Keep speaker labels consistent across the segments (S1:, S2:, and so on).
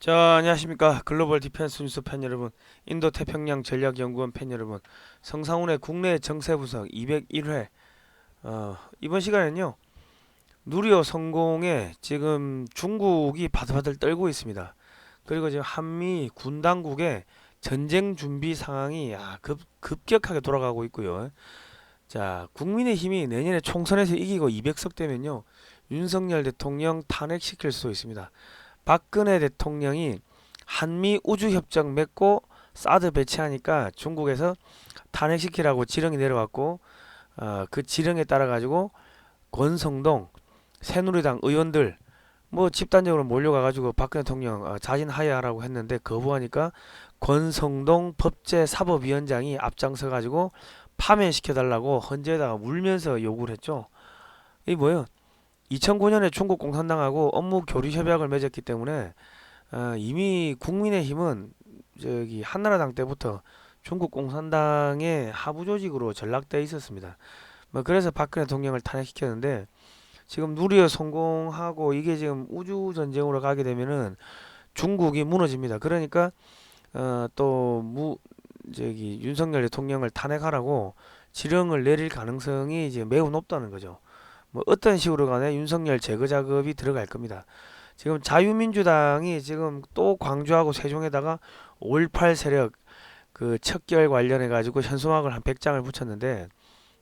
S1: 자, 안녕하십니까. 글로벌 디펜스 뉴스 팬 여러분, 인도 태평양 전략연구원 팬 여러분, 성상훈의 국내 정세 분석 201회. 이번 시간에는요, 누리호 성공에 지금 중국이 바들바들 떨고 있습니다. 그리고 지금 한미 군 당국의 전쟁 준비 상황이 급격하게 돌아가고 있고요. 자, 국민의힘이 내년에 총선에서 이기고 200석 되면요, 윤석열 대통령 탄핵시킬 수도 있습니다. 박근혜 대통령이 한미 우주협정 맺고 사드 배치하니까 중국에서 탄핵시키라고 지령이 내려왔고, 그 지령에 따라 가지고 권성동 새누리당 의원들 뭐 집단적으로 몰려가가지고 박근혜 대통령 자진 하야하라고 했는데 거부하니까 권성동 법제사법위원장이 앞장서가지고 파면시켜달라고 헌재에다가 물면서 요구를 했죠. 이 뭐예요? 2009년에 중국 공산당하고 업무 교류 협약을 맺었기 때문에 이미 국민의힘은 저기 한나라당 때부터 중국 공산당의 하부 조직으로 전락돼 있었습니다. 뭐 그래서 박근혜 대통령을 탄핵시켰는데 지금 누리호 성공하고 이게 지금 우주 전쟁으로 가게 되면은 중국이 무너집니다. 그러니까 또무 저기 윤석열 대통령을 탄핵하라고 지령을 내릴 가능성이 이제 매우 높다는 거죠. 뭐 어떤 식으로 간에 윤석열 제거 작업이 들어갈 겁니다. 지금 자유민주당이 지금 또 광주하고 세종에다가 5.18 세력 그 척결 관련해 가지고 현수막을 한 100장을 붙였는데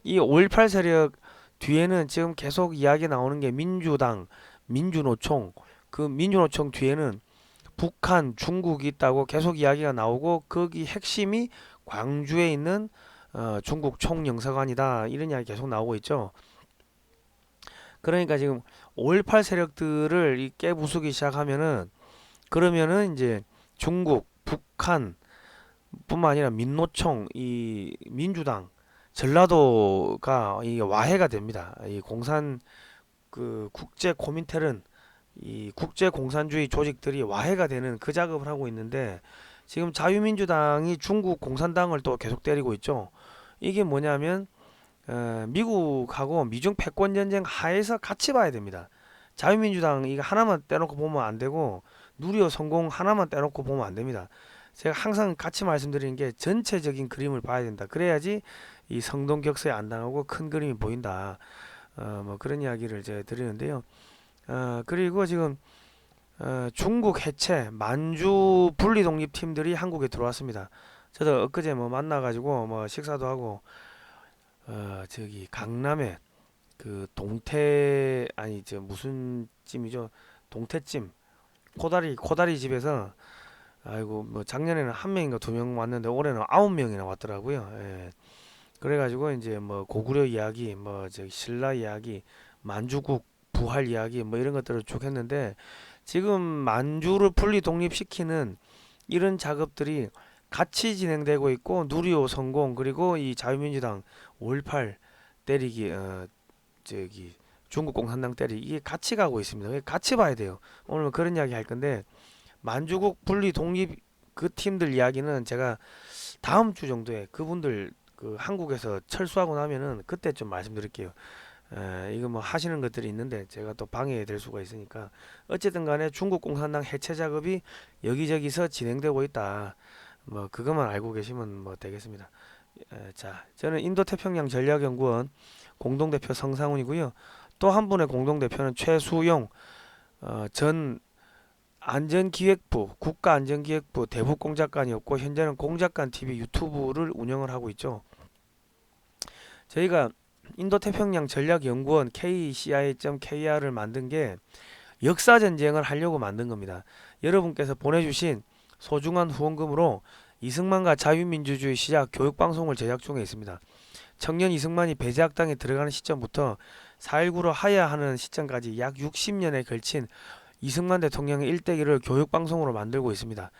S1: 이 5.18 세력 뒤에는 지금 계속 이야기 나오는 게 민주당, 민주노총, 그 민주노총 뒤에는 북한, 중국이 있다고 계속 이야기가 나오고 거기 핵심이 광주에 있는 중국 총영사관이다 이런 이야기 계속 나오고 있죠. 그러니까 지금 5.18 세력들을 이 깨부수기 시작하면은 그러면은 이제 중국, 북한 뿐만 아니라 민노총, 이 민주당, 전라도가 이 와해가 됩니다. 이 공산 그 국제 코민텔은 이 국제 공산주의 조직들이 와해가 되는 그 작업을 하고 있는데 지금 자유민주당이 중국 공산당을 또 계속 때리고 있죠. 이게 뭐냐면 미국하고 미중 패권 전쟁 하에서 같이 봐야 됩니다. 자유민주당 이거 하나만 떼놓고 보면 안 되고 누리호 성공 하나만 떼놓고 보면 안 됩니다. 제가 항상 같이 말씀드리는 게 전체적인 그림을 봐야 된다. 그래야지 이 성동격서에 안 당하고 큰 그림이 보인다. 뭐 그런 이야기를 제가 드리는데요. 그리고 지금 중국 해체 만주 분리 독립 팀들이 한국에 들어왔습니다. 저도 엊그제 뭐 만나가지고 뭐 식사도 하고 저기 강남에 그 동태 아니 저 무슨 찜이죠? 동태찜 코다리 집에서 아이고 뭐 작년에는 한 명인가 두 명 왔는데 올해는 9명이나 왔더라고요. 예. 그래가지고 이제 뭐 고구려 이야기, 뭐 저기 신라 이야기, 만주국 부활 이야기 뭐 이런 것들을 쭉 했는데 지금 만주를 분리 독립시키는 이런 작업들이 같이 진행되고 있고 누리호 성공 그리고 이 자유민주당 5.18 때리기 저기 중국 공산당 때리기 이게 같이 가고 있습니다. 같이 봐야 돼요. 오늘 그런 이야기 할 건데 만주국 분리 독립 그 팀들 이야기는 제가 다음 주 정도에 그분들 그 한국에서 철수하고 나면은 그때 좀 말씀드릴게요. 이거 뭐 하시는 것들이 있는데 제가 또 방해될 수가 있으니까 어쨌든 간에 중국 공산당 해체 작업이 여기저기서 진행되고 있다. 뭐 그것만 알고 계시면 뭐 되겠습니다. 자, 저는 인도태평양 전략연구원 공동대표 성상훈이고요. 또 한 분의 공동대표는 최수용 전 안전기획부 국가안전기획부 대북공작관이었고 현재는 공작관 TV 유튜브를 운영을 하고 있죠. 저희가 인도태평양 전략연구원 KCI.KR을 만든 게 역사전쟁을 하려고 만든 겁니다. 여러분께서 보내주신 소중한 후원금으로 이승만과 자유민주주의 시작 교육방송을 제작 중에 있습니다. 청년 이승만이 배제학당에 들어가는 시점부터 4.19로 하야하는 시점까지 약 60년에 걸친 이승만 대통령의 일대기를 교육방송으로 만들고 있습니다.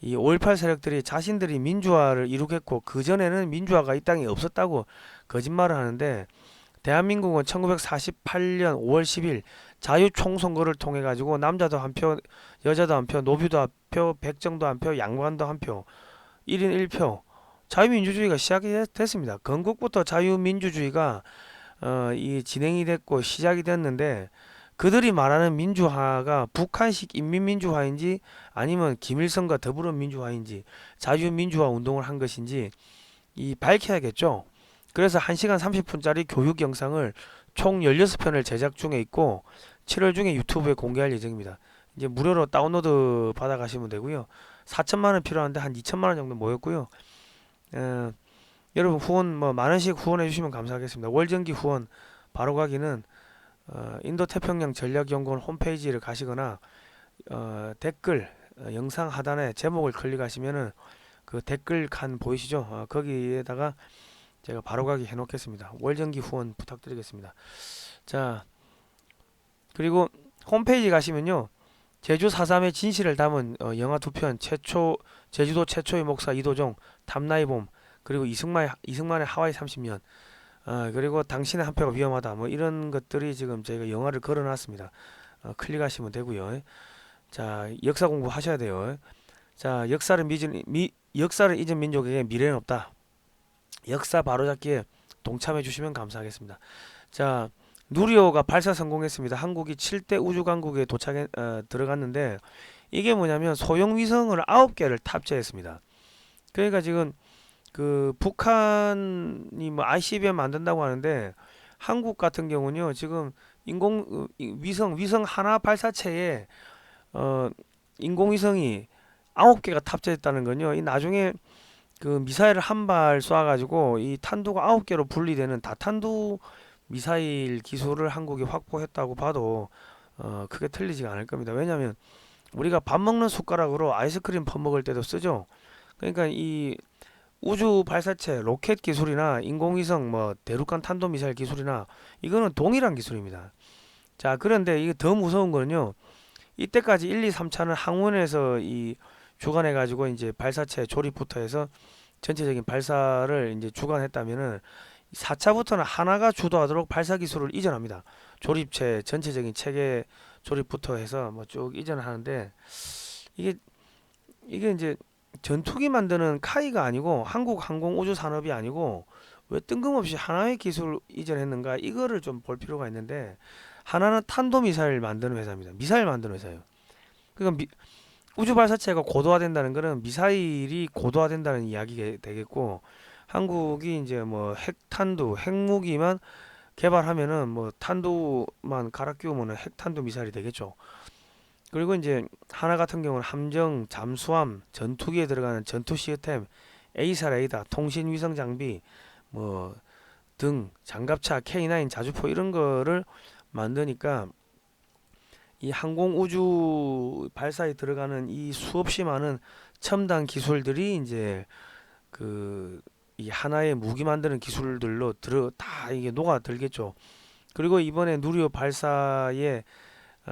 S1: 이 5.18 세력들이 자신들이 민주화를 이루겠고 그전에는 민주화가 이 땅에 없었다고 거짓말을 하는데 대한민국은 1948년 5월 10일 자유총선거를 통해 가지고 남자도 한 표, 여자도 한 표, 노비도 한 표, 백정도 한 표, 양관도 한 표, 1인 1표 자유민주주의가 시작이 됐습니다. 건국부터 자유민주주의가 이 진행이 됐고 시작이 됐는데 그들이 말하는 민주화가 북한식 인민민주화인지 아니면 김일성과 더불어민주화인지 자유민주화 운동을 한 것인지 이 밝혀야겠죠. 그래서 1시간 30분짜리 교육 영상을 총 16편을 제작 중에 있고 7월 중에 유튜브에 공개할 예정입니다. 이제 무료로 다운로드 받아 가시면 되고요. 4천만 원 필요한데 한 2천만 원 정도 모였고요. 어, 여러분 후원 뭐 만 원씩 후원해 주시면 감사하겠습니다. 월정기 후원 바로 가기는 인도 태평양 전략연구원 홈페이지를 가시거나 댓글 영상 하단에 제목을 클릭하시면은 그 댓글 칸 보이시죠? 거기에다가 제가 바로 가기 해놓겠습니다. 월정기 후원 부탁드리겠습니다. 자, 그리고 홈페이지 가시면요. 제주 4.3의 진실을 담은 영화 2편 제주도 최초의 목사 이도종 탐나의 봄 그리고 이승만의 하와이 30년 그리고 당신의 한 표가 위험하다 뭐 이런 것들이 지금 저희가 영화를 걸어놨습니다. 클릭하시면 되고요. 자, 역사 공부 하셔야 돼요. 자, 역사를 잊은 민족에게 미래는 없다. 역사 바로잡기에 동참해 주시면 감사하겠습니다. 자, 누리호가 발사 성공했습니다. 한국이 7대 우주 강국에 들어갔는데 이게 뭐냐면 소형 위성을 9개를 탑재했습니다. 그러니까 지금 그 북한이 뭐 ICBM 만든다고 하는데 한국 같은 경우는요. 지금 위성 하나 발사체에 인공위성이 9개가 탑재했다는 건요. 이 나중에 그 미사일을 한 발 쏴가지고 이 탄두가 9개로 분리되는 다탄두 미사일 기술을 한국이 확보했다고 봐도 크게 틀리지가 않을 겁니다. 왜냐하면 우리가 밥 먹는 숟가락으로 아이스크림 퍼먹을 때도 쓰죠. 그러니까 이 우주 발사체 로켓 기술이나 인공위성 뭐 대륙간 탄도미사일 기술이나 이거는 동일한 기술입니다. 자, 그런데 이게 더 무서운 거는요. 이때까지 1, 2, 3차는 항원에서 이 주관해 가지고 이제 발사체 조립부터 해서 전체적인 발사를 이제 주관했다면은 4차부터는 하나가 주도하도록 발사 기술을 이전합니다. 조립체 전체적인 체계 조립부터 해서 뭐 쭉 이전하는데 이게 이제 전투기 만드는 카이가 아니고 한국 항공우주 산업이 아니고 왜 뜬금없이 하나의 기술 이전했는가 이거를 좀 볼 필요가 있는데 하나는 탄도미사일 만드는 회사입니다. 미사일 만드는 회사예요. 그러니까 우주 발사체가 고도화된다는 거는 미사일이 고도화된다는 이야기가 되겠고 한국이 이제 뭐 핵탄두, 핵무기만 개발하면은 뭐 탄두만 갈아 끼우면은 핵탄두 미사일이 되겠죠. 그리고 이제 하나 같은 경우는 함정, 잠수함, 전투기에 들어가는 전투 시스템, A사 레이더, 통신 위성 장비 뭐 등 장갑차, K9 자주포 이런 거를 만드니까 이 항공 우주 발사에 들어가는 이 수없이 많은 첨단 기술들이 이제 그 이 하나의 무기 만드는 기술들로 다 이게 녹아들겠죠. 그리고 이번에 누리호 발사에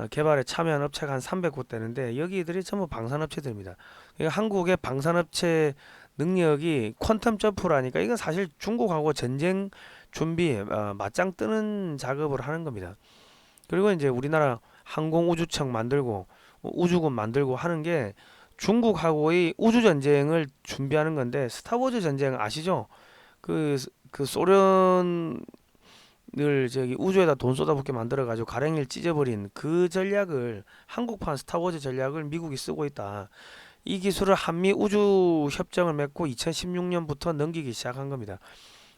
S1: 개발에 참여한 업체가 한 300곳 되는데 여기들이 전부 방산업체들입니다. 그러니까 한국의 방산업체 능력이 퀀텀 점프라니까 이건 사실 중국하고 전쟁 준비 맞짱 뜨는 작업을 하는 겁니다. 그리고 이제 우리나라 항공우주청 만들고 우주군 만들고 하는 게 중국하고의 우주전쟁을 준비하는 건데 스타워즈 전쟁 아시죠? 그 소련을 저기 우주에다 돈 쏟아붓게 만들어가지고 가랭이를 찢어버린 그 전략을 한국판 스타워즈 전략을 미국이 쓰고 있다. 이 기술을 한미 우주 협정을 맺고 2016년부터 넘기기 시작한 겁니다.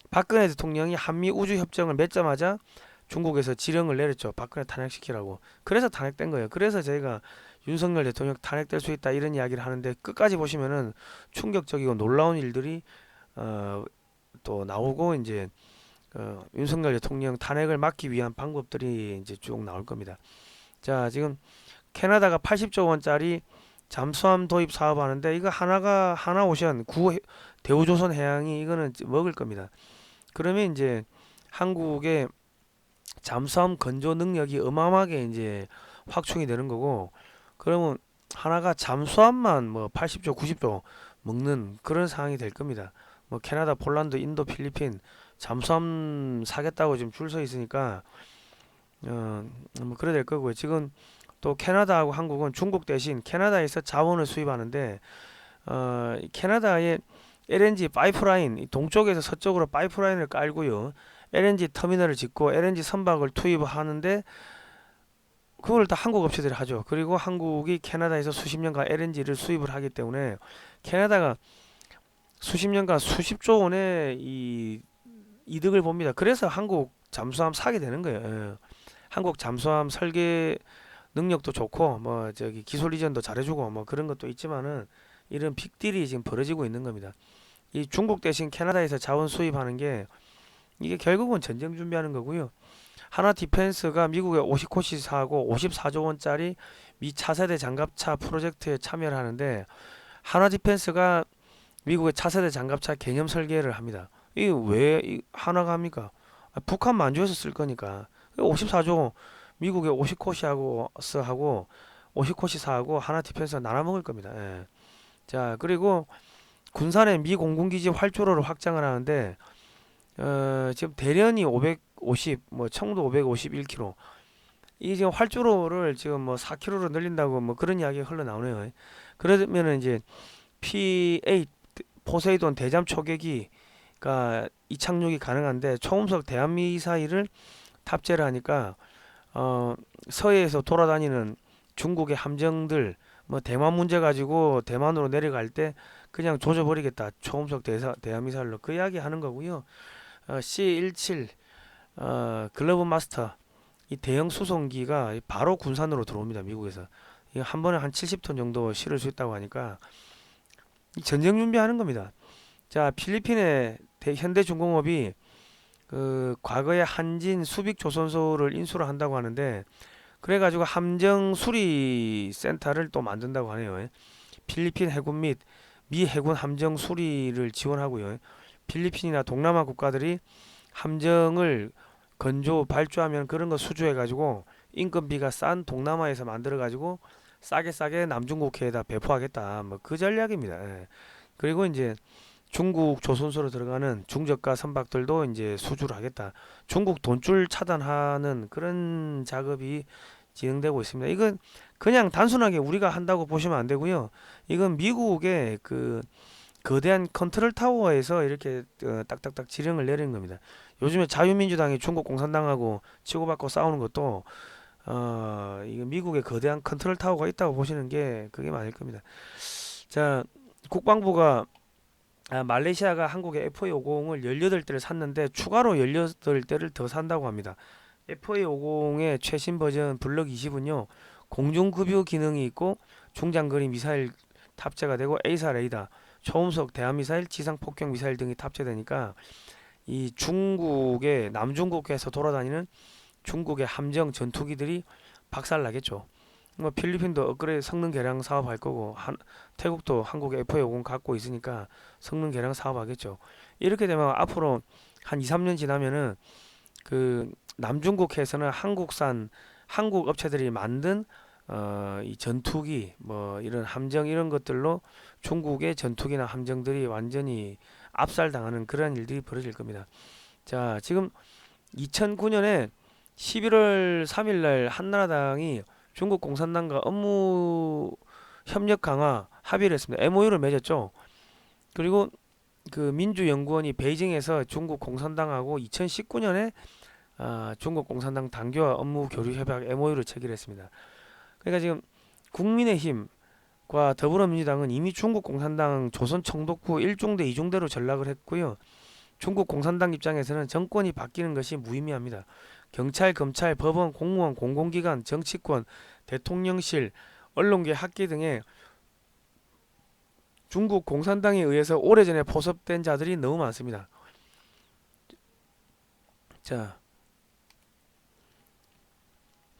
S1: 박근혜 대통령이 한미 우주 협정을 맺자마자 중국에서 지령을 내렸죠. 박근혜 탄핵시키라고. 그래서 탄핵된 거예요. 그래서 저희가 윤석열 대통령 탄핵될 수 있다 이런 이야기를 하는데 끝까지 보시면은 충격적이고 놀라운 일들이 또 나오고 이제 윤석열 대통령 탄핵을 막기 위한 방법들이 이제 쭉 나올 겁니다. 자, 지금 캐나다가 80조 원짜리 잠수함 도입 사업하는데 이거 하나오션 대우조선 해양이 이거는 먹을 겁니다. 그러면 이제 한국의 잠수함 건조 능력이 어마어마하게 이제 확충이 되는 거고 그러면 하나가 잠수함만 뭐 80조, 90조 먹는 그런 상황이 될 겁니다. 뭐 캐나다, 폴란드, 인도, 필리핀 잠수함 사겠다고 지금 줄 서 있으니까 뭐 그래 될 거고요. 지금 또 캐나다하고 한국은 중국 대신 캐나다에서 자원을 수입하는데 캐나다의 LNG 파이프라인 동쪽에서 서쪽으로 파이프라인을 깔고요. LNG 터미널을 짓고 LNG 선박을 투입하는데 그걸 다 한국 업체들이 하죠. 그리고 한국이 캐나다에서 수십 년간 LNG를 수입을 하기 때문에 캐나다가 수십 년간 수십조 원의 이 이득을 봅니다. 그래서 한국 잠수함 사게 되는 거예요. 예. 한국 잠수함 설계 능력도 좋고 뭐 저기 기술 이전도 잘해주고 뭐 그런 것도 있지만은 이런 빅딜이 지금 벌어지고 있는 겁니다. 이 중국 대신 캐나다에서 자원 수입하는 게 이게 결국은 전쟁 준비하는 거고요. 하나 디펜스가 미국의 오시코시 사고 54조 원짜리 미 차세대 장갑차 프로젝트에 참여를 하는데 하나 디펜스가 미국의 차세대 장갑차 개념 설계를 합니다. 이게 왜 하나가 합니까? 북한 만주에서 쓸 거니까. 54조 미국의 오시코시하고 오시코시사하고 하나 디펜스가 나눠 먹을 겁니다. 예. 자, 그리고 군산의 미 공군기지 활주로를 확장을 하는데 지금 대련이 550, 뭐 청도 551km. 이 지금 활주로를 지금 뭐 4km로 늘린다고 뭐 그런 이야기가 흘러나오네요. 그러면은 이제 P8 포세이돈 대잠 초계기가 이착륙이 가능한데 초음속 대한미사일을 탑재를 하니까 서해에서 돌아다니는 중국의 함정들 뭐 대만 문제 가지고 대만으로 내려갈 때 그냥 조져버리겠다 초음속 대한미사일로 그 이야기 하는 거고요. C-17 글러브 마스터 이 대형 수송기가 바로 군산으로 들어옵니다. 미국에서 한 번에 한 70톤 정도 실을 수 있다고 하니까 전쟁 준비하는 겁니다. 자, 필리핀의 현대중공업이 그 과거에 한진 수빅 조선소를 인수를 한다고 하는데 그래가지고 함정 수리 센터를 또 만든다고 하네요. 필리핀 해군 및 미 해군 함정 수리를 지원하고요. 필리핀이나 동남아 국가들이 함정을 건조 발주하면 그런 거 수주해가지고 인건비가 싼 동남아에서 만들어가지고 싸게 남중국해에다 배포하겠다. 뭐 그 전략입니다. 예. 그리고 이제 중국 조선소로 들어가는 중저가 선박들도 이제 수주를 하겠다. 중국 돈줄 차단하는 그런 작업이 진행되고 있습니다. 이건 그냥 단순하게 우리가 한다고 보시면 안 되고요. 이건 미국의 그 거대한 컨트롤 타워에서 이렇게 딱딱딱 지령을 내리는 겁니다. 요즘에 자유민주당이 중국 공산당하고 치고받고 싸우는 것도 이거 미국의 거대한 컨트롤 타워가 있다고 보시는 게 그게 맞을 겁니다. 자, 국방부가 말레이시아가 한국의 FA50을 18대를 샀는데 추가로 18대를 더 산다고 합니다. FA50의 최신 버전 블럭 20은요. 공중급유 기능이 있고 중장거리 미사일 탑재가 되고 A사 레이더, 초음속 대한미사일, 지상폭격 미사일 등이 탑재되니까 이 중국의 남중국해에서 돌아다니는 중국의 함정 전투기들이 박살나겠죠. 뭐 필리핀도 업그레이드 성능 개량 사업할 거고 태국도 한국의 FA50 갖고 있으니까 성능 개량 사업하겠죠. 이렇게 되면 앞으로 한 2, 3년 지나면은 그 남중국해에서는 한국산 한국 업체들이 만든 이 전투기 뭐 이런 함정 이런 것들로 중국의 전투기나 함정들이 완전히 압살당하는 그런 일들이 벌어질 겁니다. 자, 지금 2009년에 11월 3일 날 한나라당이 중국 공산당과 업무 협력 강화 합의를 했습니다. MOU를 맺었죠. 그리고 그 민주연구원이 베이징에서 중국 공산당하고 2019년에 중국 공산당 당교와 업무 교류 협약 MOU를 체결했습니다. 그러니까 지금 국민의힘과 더불어민주당은 이미 중국 공산당 조선 청독부 1중대 2중대로 전락을 했고요. 중국 공산당 입장에서는 정권이 바뀌는 것이 무의미합니다. 경찰, 검찰, 법원, 공무원, 공공기관, 정치권, 대통령실, 언론계, 학계 등의 중국 공산당에 의해서 오래전에 포섭된 자들이 너무 많습니다. 자,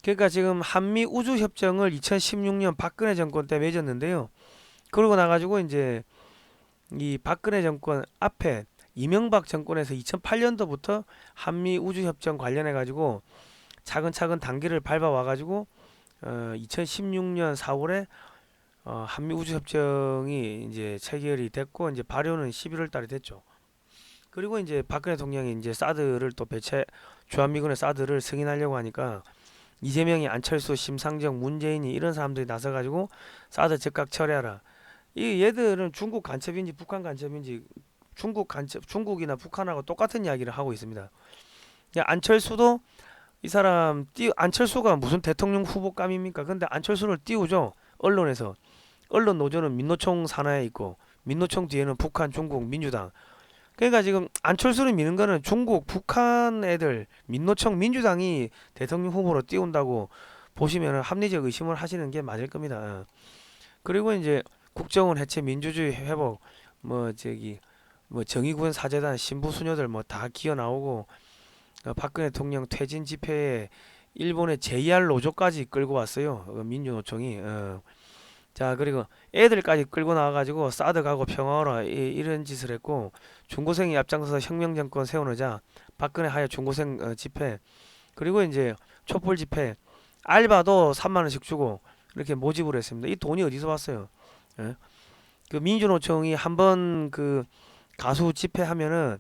S1: 그러니까 지금 한미 우주 협정을 2016년 박근혜 정권 때 맺었는데요. 그러고 나가지고 이제 이 박근혜 정권 앞에 이명박 정권에서 2008년도부터 한미 우주 협정 관련해 가지고 차근차근 단계를 밟아와 가지고 2016년 4월에 한미 우주 협정이 이제 체결이 됐고 이제 발효는 11월 달에 됐죠. 그리고 이제 박근혜 대통령이 이제 사드를 또 주한미군의 사드를 승인하려고 하니까 이재명이 안철수, 심상정, 문재인이 이런 사람들이 나서 가지고 사드 즉각 철회하라. 이 얘들은 중국 간첩인지 북한 간첩인지 중국이나 북한하고 똑같은 이야기를 하고 있습니다. 안철수도 이 사람 안철수가 무슨 대통령 후보감입니까? 근데 안철수를 띄우죠. 언론에서. 언론 노조는 민노총 산하에 있고 민노총 뒤에는 북한, 중국, 민주당. 그러니까 지금 안철수를 미는 거는 중국, 북한 애들, 민노총, 민주당이 대통령 후보로 띄운다고 보시면 합리적 의심을 하시는 게 맞을 겁니다. 그리고 이제 국정원 해체, 민주주의 회복, 뭐 저기 뭐 정의구현 사재단 신부 수녀들 뭐 다 기어 나오고 박근혜 대통령 퇴진 집회에 일본의 JR 노조까지 끌고 왔어요. 민주노총이. 자, 그리고 애들까지 끌고 나와가지고 사드 가고 평화하라 이런 짓을 했고 중고생이 앞장서서 혁명정권 세우느자 박근혜 하야 중고생 집회 그리고 이제 촛불 집회 알바도 3만 원씩 주고 이렇게 모집을 했습니다. 이 돈이 어디서 왔어요? 예? 그 민주노총이 한번 그 가수 집회하면은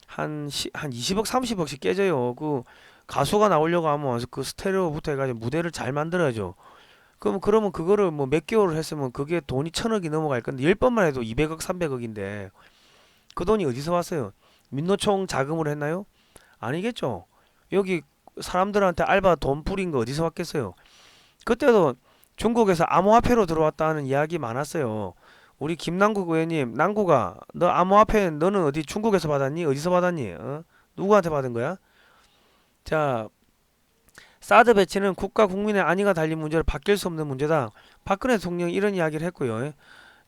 S1: 한 20억 30억씩 깨져요. 그 가수가 나오려고 하면 그 스테레오부터 해가지고 무대를 잘 만들어야죠. 그러면 그거를 뭐 몇 개월을 했으면 그게 돈이 1,000억이 넘어갈 건데 10번만 해도 200억 300억인데 그 돈이 어디서 왔어요? 민노총 자금으로 했나요? 아니겠죠. 여기 사람들한테 알바 돈 뿌린 거 어디서 왔겠어요? 그때도 중국에서 암호화폐로 들어왔다는 이야기 많았어요. 우리 김남국 의원님, 남국아, 너 암호화폐 너는 어디 중국에서 받았니? 어디서 받았니? 누구한테 받은 거야? 자, 사드 배치는 국가 국민의 안위가 달린 문제로 바뀔 수 없는 문제다. 박근혜 대통령이 이런 이야기를 했고요.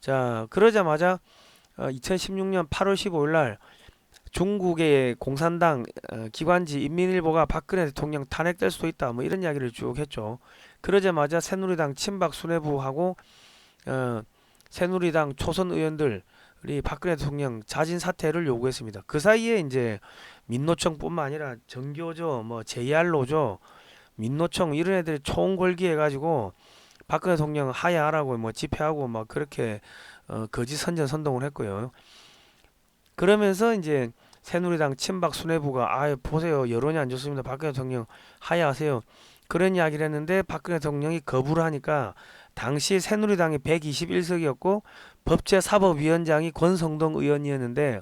S1: 자, 그러자마자 2016년 8월 15일 날 중국의 공산당 기관지 인민일보가 박근혜 대통령 탄핵될 수도 있다. 뭐 이런 이야기를 쭉 했죠. 그러자마자 새누리당 친박 수뇌부하고 새누리당 초선 의원들이 박근혜 대통령 자진 사퇴를 요구했습니다. 그 사이에 이제 민노총뿐만 아니라 정교조, 뭐 JR노조, 민노총 이런 애들이 총궐기해가지고 박근혜 대통령 하야하라고 뭐 집회하고 막 그렇게 거짓 선전 선동을 했고요. 그러면서 이제 새누리당 친박 수뇌부가 보세요 여론이 안 좋습니다. 박근혜 대통령 하야하세요. 그런 이야기를 했는데 박근혜 대통령이 거부를 하니까 당시 새누리당이 121석이었고 법제사법위원장이 권성동 의원이었는데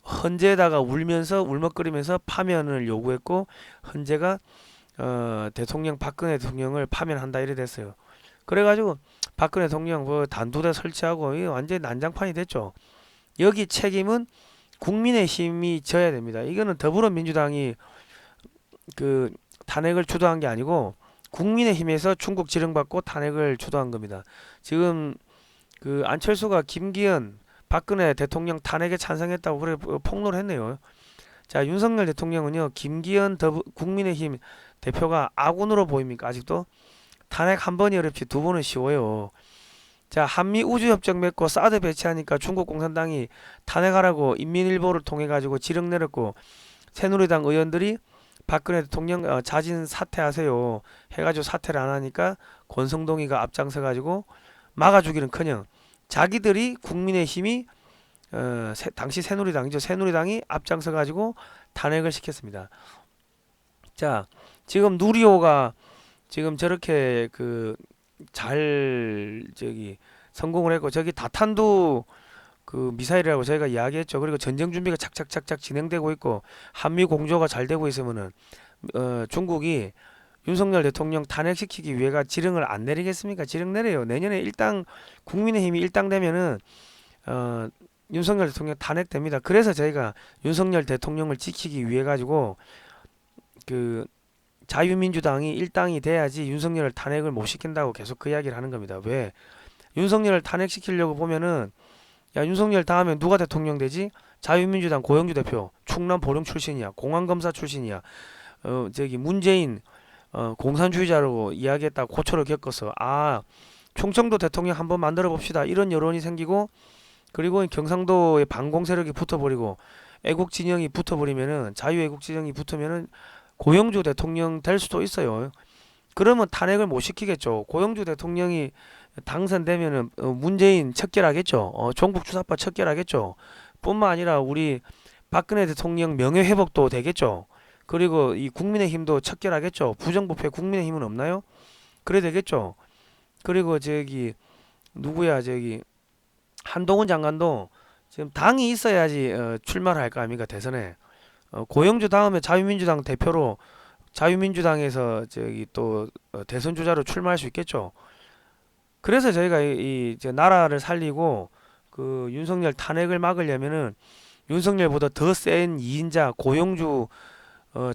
S1: 헌재에다가 울면서 울먹거리면서 파면을 요구했고 헌재가 대통령 박근혜 대통령을 파면한다 이래 됐어요. 그래가지고 박근혜 대통령 뭐 단두대 설치하고 이게 완전히 난장판이 됐죠. 여기 책임은 국민의힘이 져야 됩니다. 이거는 더불어민주당이 그 탄핵을 주도한 게 아니고 국민의힘에서 충국 지령받고 탄핵을 주도한 겁니다. 지금 그 안철수가 김기현 박근혜 대통령 탄핵에 찬성했다고 그래 폭로를 했네요. 자, 윤석열 대통령은요 김기현 국민의힘 대표가 아군으로 보입니까? 아직도 탄핵 한 번이 어렵지 두 번은 쉬워요. 자, 한미 우주협정 맺고 사드 배치하니까 중국 공산당이 탄핵하라고 인민일보를 통해 가지고 지령 내렸고 새누리당 의원들이 박근혜 대통령 자진 사퇴하세요 해가지고 사퇴를 안 하니까 권성동이가 앞장서 가지고 막아주기는커녕 자기들이 국민의힘이 당시 새누리당이죠. 새누리당이 앞장서 가지고 탄핵을 시켰습니다. 자, 지금 누리호가 지금 저렇게 잘 성공을 했고 저기 다탄두 그 미사일이라고 저희가 이야기했죠. 그리고 전쟁 준비가 착착착착 진행되고 있고 한미 공조가 잘 되고 있으면은 중국이 윤석열 대통령 탄핵시키기 위해가 지령을 안 내리겠습니까? 지령 내려요. 내년에 일당 국민의힘이 일당되면은 윤석열 대통령 탄핵됩니다. 그래서 저희가 윤석열 대통령을 지키기 위해 가지고 그 자유민주당이 일당이 돼야지 윤석열을 탄핵을 못 시킨다고 계속 그 이야기를 하는 겁니다. 왜? 윤석열을 탄핵시키려고 보면은 야 윤석열 다음에 누가 대통령 되지? 자유민주당 고영주 대표 충남 보령 출신이야. 공안검사 출신이야. 저기 문재인 공산주의자라고 이야기했다고 고초를 겪었어. 충청도 대통령 한번 만들어 봅시다. 이런 여론이 생기고 그리고 경상도의 반공 세력이 붙어버리고 애국 진영이 붙어버리면은 자유애국 진영이 붙으면은 고영주 대통령 될 수도 있어요. 그러면 탄핵을 못 시키겠죠. 고영주 대통령이 당선되면은 문재인 척결하겠죠. 종북 주사파 척결하겠죠. 뿐만 아니라 우리 박근혜 대통령 명예회복도 되겠죠. 그리고 이 국민의힘도 척결하겠죠. 부정부패 국민의힘은 없나요? 그래 되겠죠. 그리고 저기 누구야 저기 한동훈 장관도 지금 당이 있어야지 출마를 할 거 아닙니까 대선에. 고영주 다음에 자유민주당 대표로 자유민주당에서 저기 또 대선 주자로 출마할 수 있겠죠. 그래서 저희가 이제 나라를 살리고 그 윤석열 탄핵을 막으려면은 윤석열보다 더 센 2인자 고용주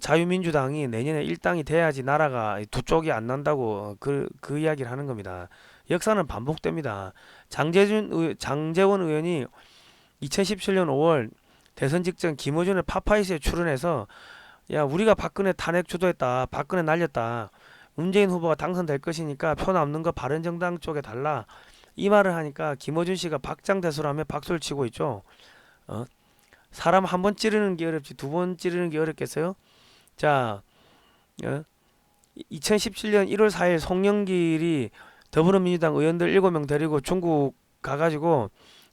S1: 자유민주당이 내년에 일당이 돼야지 나라가 두 쪽이 안 난다고 그 이야기를 하는 겁니다. 역사는 반복됩니다. 장제원 의원이 2017년 5월 대선 직전 김어준의 파파이스에 출연해서 야 우리가 박근혜 탄핵 주도했다. 박근혜 날렸다. 문재인 후보가 당선될 것이니까 표 남는 거 바른정당 쪽에 달라. 이 말을 하니까 김어준 씨가 박장대소라며 박수를 치고 있죠. 어? 사람 한 번 찌르는 게 어렵지 두 번 찌르는 게 어렵겠어요? 자, 2017년 1월 4일 송영길이 더불어민주당 의원들 7명 데리고 중국 가가지고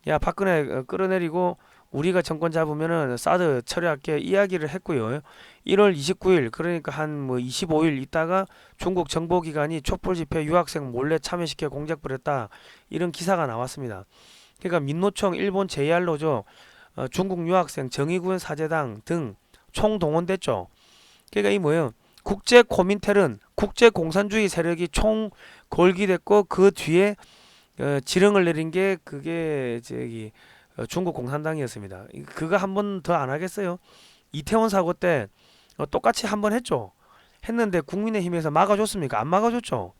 S1: 야 박근혜 끌어내리고 우리가 정권 잡으면은 사드 처리할게 이야기를 했고요. 1월 29일 그러니까 한 뭐 25일 있다가 중국 정보기관이 촛불 집회 유학생 몰래 참여시켜 공작 부렸다 이런 기사가 나왔습니다. 그러니까 민노총 일본 JR로죠. 중국 유학생 정의군 사제당 등 총동원됐죠. 그러니까 이 뭐예요? 국제 코민텔은 국제 공산주의 세력이 총 골기됐고 그 뒤에 지령을 내린 게 그게 저기 중국 공산당이었습니다. 그거 한 번 더 안 하겠어요? 이태원 사고 때 똑같이 한 번 했죠. 했는데 국민의힘에서 막아줬습니까? 안 막아줬죠.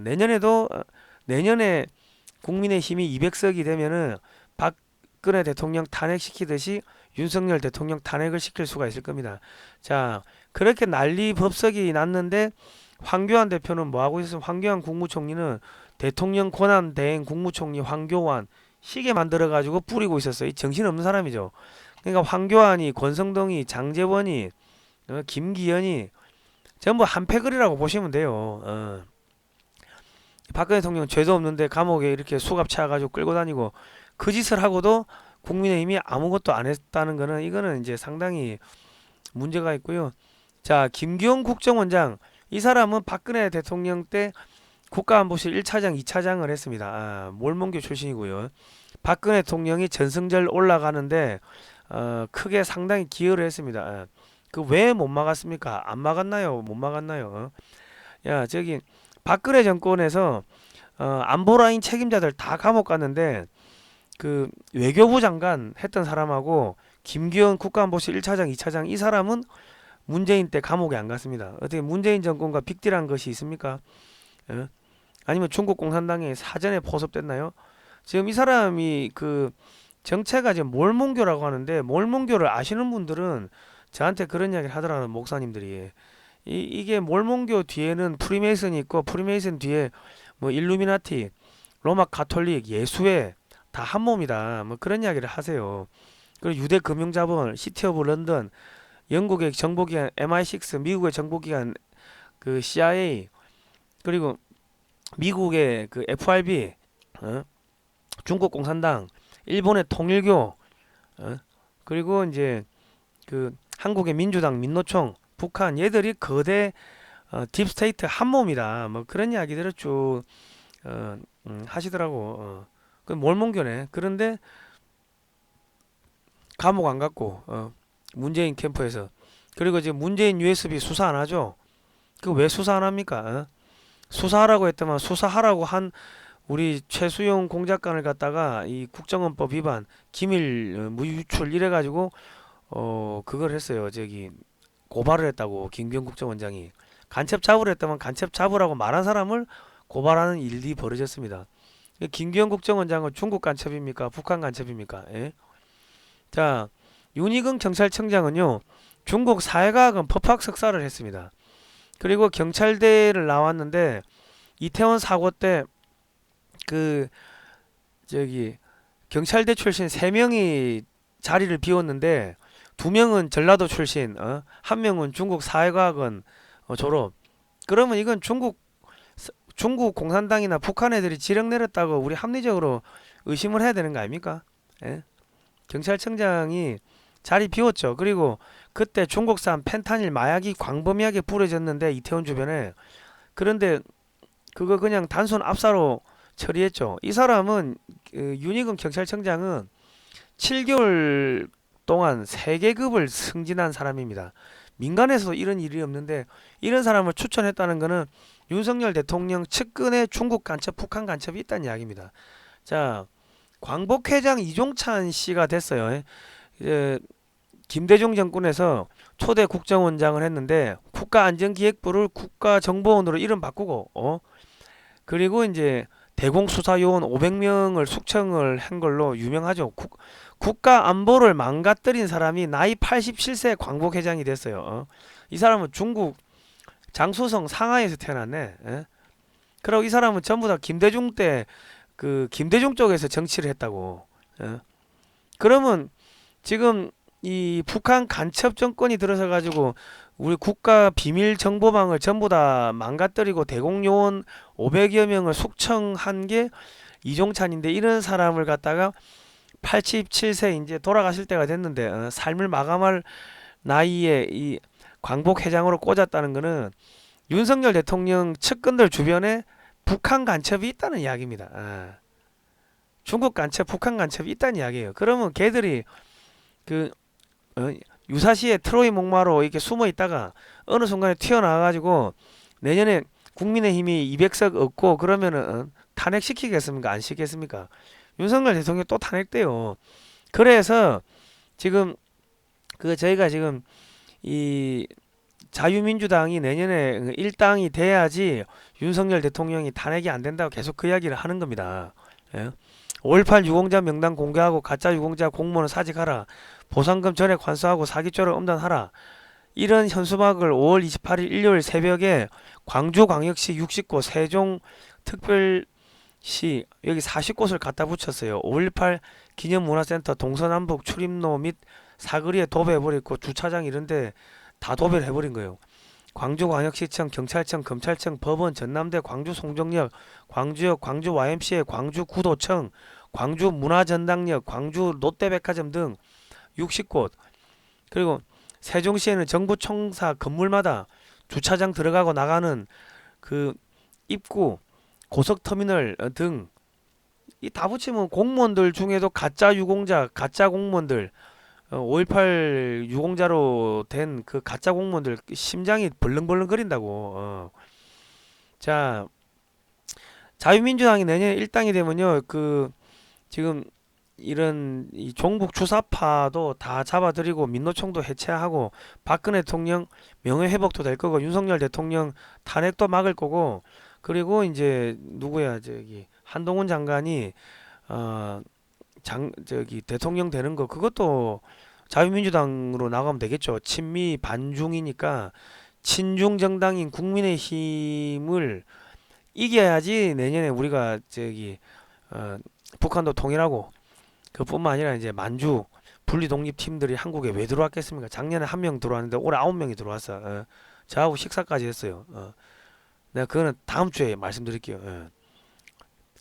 S1: 내년에도 내년에 국민의힘이 200석이 되면은 박근혜 대통령 탄핵시키듯이 윤석열 대통령 탄핵을 시킬 수가 있을 겁니다. 자, 그렇게 난리 법석이 났는데 황교안 대표는 뭐 하고 있었어요? 황교안 국무총리는 대통령 권한 대행 국무총리 황교안 시계 만들어 가지고 뿌리고 있었어요. 이 정신없는 사람이죠. 그러니까 황교안이 권성동이 장제원이 김기현이 전부 한패거리라고 보시면 돼요. 박근혜 대통령 죄도 없는데 감옥에 이렇게 수갑 차가지고 끌고 다니고 그 짓을 하고도 국민의힘이 아무것도 안 했다는 거는 이거는 이제 상당히 문제가 있고요. 자, 김기현 국정원장 이 사람은 박근혜 대통령 때 국가안보실 1차장, 2차장을 했습니다. 몰몬교 출신이고요. 박근혜 대통령이 전승절 올라가는데 크게 상당히 기여를 했습니다. 그 왜 못 막았습니까? 안 막았나요? 못 막았나요? 야, 저기 박근혜 정권에서 안보라인 책임자들 다 감옥 갔는데 그 외교부 장관 했던 사람하고 김기현 국가안보실 1차장, 2차장 이 사람은 문재인 때 감옥에 안 갔습니다. 어떻게 문재인 정권과 빅딜한 것이 있습니까? 아니면 중국 공산당에 사전에 포섭됐나요? 지금 이 사람이 그 정체가 지금 몰몬교라고 하는데 몰몬교를 아시는 분들은 저한테 그런 이야기를 하더라고요. 목사님들이 이게 몰몬교 뒤에는 프리메이슨이 있고 프리메이슨 뒤에 뭐 일루미나티, 로마 가톨릭, 예수회 다 한 몸이다. 뭐 그런 이야기를 하세요. 그리고 유대 금융자본, 시티 오브 런던, 영국의 정보기관 MI6, 미국의 정보기관 그 CIA, 그리고 미국의 그 FRB, 중국 공산당, 일본의 통일교, 그리고 이제 그 한국의 민주당, 민노총, 북한 얘들이 거대 딥스테이트 한 몸이다. 뭐 그런 이야기들을 쭉 하시더라고. 그 몰몬교네. 그런데 감옥 안 갔고 문재인 캠프에서 그리고 지금 문재인 USB 수사 안 하죠. 그 왜 수사 안 합니까? 수사하라고 했더만 수사하라고 한 우리 최수용 공작관을 갖다가 이 국정원법 위반 기밀 무유출 이래 가지고 그걸 했어요. 저기 고발을 했다고 김기현 국정원장이 간첩 잡으려 했다면 간첩 잡으라고 말한 사람을 고발하는 일이 벌어졌습니다. 김기현 국정원장은 중국 간첩입니까? 북한 간첩입니까? 예? 자, 윤희근 경찰청장은요 중국 사회과학원 법학 석사를 했습니다. 그리고 경찰대를 나왔는데 이태원 사고 때 그 저기 경찰대 출신 3명이 자리를 비웠는데 2명은 전라도 출신, 한 명은 중국 사회과학원 졸업. 그러면 이건 중국 공산당이나 북한 애들이 지령 내렸다고 우리 합리적으로 의심을 해야 되는 거 아닙니까? 예? 경찰청장이 자리 비웠죠. 그리고 그때 중국산 펜타닐 마약이 광범위하게 뿌려졌는데 이태원 주변에 그런데 그거 그냥 단순 압사로 처리했죠. 이 사람은 윤희근 경찰청장은 7개월 동안 3계급을 승진한 사람입니다. 민간에서도 이런 일이 없는데 이런 사람을 추천했다는 것은 윤석열 대통령 측근의 중국 간첩, 북한 간첩이 있다는 이야기입니다. 자, 광복회장 이종찬 씨가 됐어요. 이제 김대중 정권에서 초대 국정원장을 했는데 국가안전기획부를 국가정보원으로 이름 바꾸고 그리고 이제 대공수사요원 500명을 숙청을 한 걸로 유명하죠. 국가 안보를 망가뜨린 사람이 나이 87세 광복회장이 됐어요. 이 사람은 중국 장수성 상하이에서 태어났네. 그리고 이 사람은 전부 다 김대중 때 그 김대중 쪽에서 정치를 했다고. 그러면 지금 이 북한 간첩 정권이 들어서 가지고 우리 국가 비밀 정보망을 전부 다 망가뜨리고 대공요원 500여 명을 숙청한 게 이종찬인데 이런 사람을 갖다가 87세 이제 돌아가실 때가 됐는데 삶을 마감할 나이에 이 광복 회장으로 꽂았다는 것은 윤석열 대통령 측근들 주변에 북한 간첩이 있다는 이야기입니다. 중국 간첩, 북한 간첩이 있다는 이야기예요. 그러면 걔들이 그 유사시에 트로이 목마로 이렇게 숨어 있다가 어느 순간에 튀어나와가지고 내년에 국민의힘이 200석 얻고 그러면은 탄핵시키겠습니까? 안 시키겠습니까? 윤석열 대통령 또 탄핵돼요. 그래서 지금 그 저희가 지금 이 자유민주당이 내년에 일당이 돼야지 윤석열 대통령이 탄핵이 안 된다고 계속 그 이야기를 하는 겁니다. 5.18 유공자 명단 공개하고 가짜 유공자 공무원을 사직하라. 보상금 전액 환수하고 사기죄를 엄단하라. 이런 현수막을 5월 28일 일요일 새벽에 광주광역시 60곳, 세종특별시 여기 40곳을 갖다 붙였어요. 5.18 기념문화센터 동서남북 출입로 및 사거리에 도배해버렸고 주차장 이런데 다 도배를 해버린 거예요. 광주광역시청, 경찰청, 검찰청, 법원, 전남대, 광주 송정역, 광주역, 광주 YMCA, 광주 구도청, 광주 문화전당역, 광주 롯데백화점 등 60곳. 그리고 세종시에는 정부 청사 건물마다 주차장 들어가고 나가는 그 입구, 고속터미널 등 이 다 붙이면 공무원들 중에도 가짜 유공자, 가짜 공무원들 5.18 유공자로 된 그 가짜 공무원들 심장이 벌렁벌렁 거린다고. 자, 자유민주당이 내년에 일당이 되면요, 그 지금 이런 이 종북 주사파도 다 잡아들이고 민노총도 해체하고 박근혜 대통령 명예회복도 될 거고 윤석열 대통령 탄핵도 막을 거고 그리고 이제 누구야 저기 한동훈 장관이 저기 대통령 되는 거 그것도 자유민주당으로 나가면 되겠죠. 친미 반중이니까 친중 정당인 국민의힘을 이겨야지 내년에 우리가 저기 북한도 통일하고 그뿐만 아니라 이제 만주 분리 독립 팀들이 한국에 왜 들어왔겠습니까? 작년에 1명 들어왔는데 올해 9명이 들어왔어. 저하고 식사까지 했어요. 내가 그거는 다음 주에 말씀드릴게요.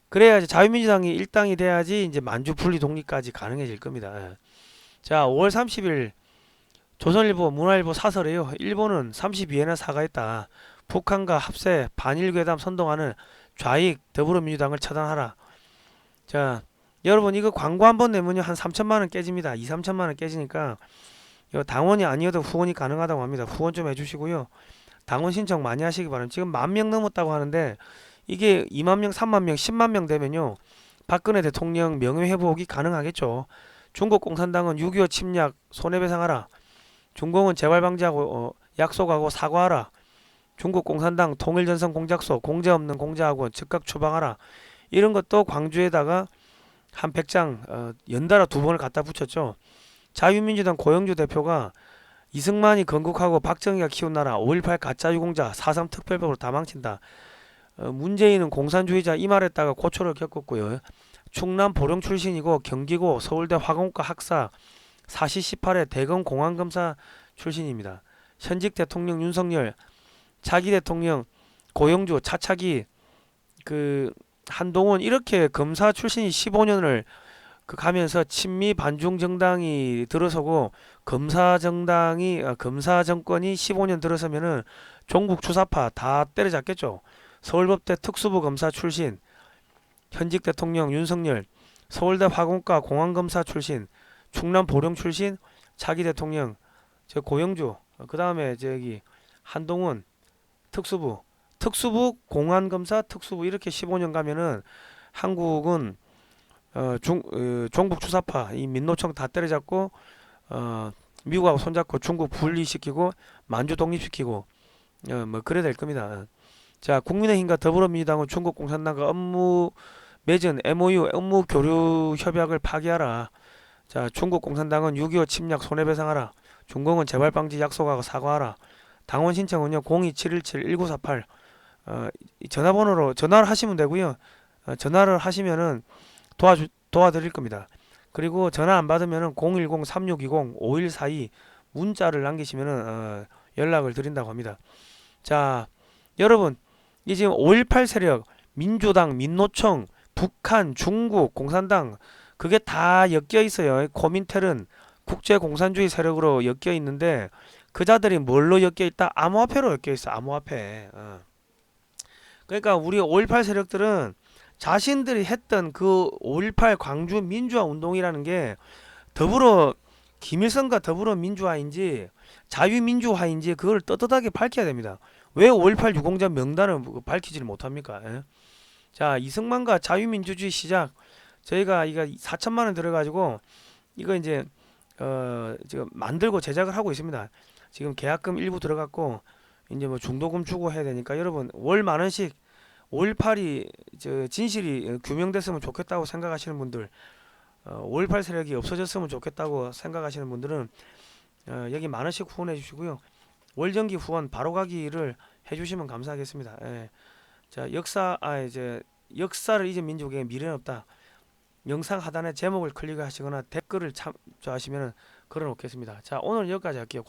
S1: 그래야지 자유민주당이 일당이 돼야지 이제 만주 분리 독립까지 가능해질 겁니다. 자, 5월 30일 조선일보 문화일보 사설에요. 일본은 32회나 사과했다. 북한과 합세 반일괴담 선동하는 좌익 더불어민주당을 처단하라. 자, 여러분 이거 광고 한번 내면요 한 3천만원 깨집니다. 2, 3천만원 깨지니까 이거 당원이 아니어도 후원이 가능하다고 합니다. 후원 좀 해주시고요. 당원 신청 많이 하시기 바랍니다. 지금 10,000명 넘었다고 하는데 이게 20,000명, 30,000명, 10,000명 되면요 박근혜 대통령 명예회복이 가능하겠죠. 중국 공산당은 6.25 침략 손해배상하라. 중공은 재발방지하고 약속하고 사과하라. 중국 공산당 통일전선 공작소 공제 없는 공작학원 즉각 추방하라. 이런 것도 광주에다가 한 100장 연달아 2번을 갖다 붙였죠. 자유민주당 고영주 대표가 이승만이 건국하고 박정희가 키운 나라 5.18 가짜 유공자 4.3 특별법으로 다 망친다. 문재인은 공산주의자 이 말했다가 고초를 겪었고요. 충남 보령 출신이고 경기고 서울대 화공과 학사 사시 18회 대검 공안검사 출신입니다. 현직 대통령 윤석열, 차기 대통령 고영주, 차차기 그 한동훈 이렇게 검사 출신이 15년을 그 가면서 친미 반중 정당이 들어서고 검사 정당이 검사 정권이 15년 들어서면은 종북 주사파 다 때려잡겠죠. 서울법대 특수부 검사 출신 현직 대통령 윤석열, 서울대 화공과 공안검사 출신, 충남 보령 출신 차기 대통령 저 고영주 그 다음에 저기 한동훈 특수부 공안검사 특수부 이렇게 15년 가면은 한국은 종북 주사파 이 민노총 다 때려잡고 미국하고 손잡고 중국 분리시키고 만주 독립시키고 뭐 그래 될 겁니다. 자, 국민의힘과 더불어민주당은 중국 공산당과 업무 맺은 MOU 업무 교류 협약을 파기하라. 자, 중국 공산당은 6.25 침략 손해배상하라. 중공은 재발 방지 약속하고 사과하라. 당원 신청은요 02717-1948 이 전화번호로 전화를 하시면 되고요. 전화를 하시면은 도와드릴 겁니다. 그리고 전화 안 받으면은 010-3620-5142 문자를 남기시면은 연락을 드린다고 합니다. 자, 여러분, 이 지금 5.18 세력, 민주당, 민노총, 북한, 중국, 공산당 그게 다 엮여 있어요. 코민텔은 국제공산주의 세력으로 엮여 있는데 그 자들이 뭘로 엮여 있다? 암호화폐로 엮여 있어. 암호화폐. 그러니까 우리 5.18 세력들은 자신들이 했던 그 5.18 광주 민주화 운동이라는 게 더불어 김일성과 더불어 민주화인지 자유민주화인지 그걸 떳떳하게 밝혀야 됩니다. 왜 5.18 유공자 명단을 밝히지를 못합니까? 예? 자, 이승만과 자유민주주의 시작 저희가 이거 4천만 원 들어가지고 이거 이제 지금 만들고 제작을 하고 있습니다. 지금 계약금 일부 들어갔고 이제 뭐 중도금 주고 해야 되니까 여러분 월 만 원씩 5.18이 진실이 규명됐으면 좋겠다고 생각하시는 분들 5.18 세력이 없어졌으면 좋겠다고 생각하시는 분들은 여기 만 원씩 후원해 주시고요. 월정기 후원 바로가기를 해주시면 감사하겠습니다. 예. 자, 이제 역사를 잊은 민족에게 미래는 없다. 영상 하단에 제목을 클릭하시거나 댓글을 참조하시면 걸어 놓겠습니다. 자, 오늘 여기까지 할게요.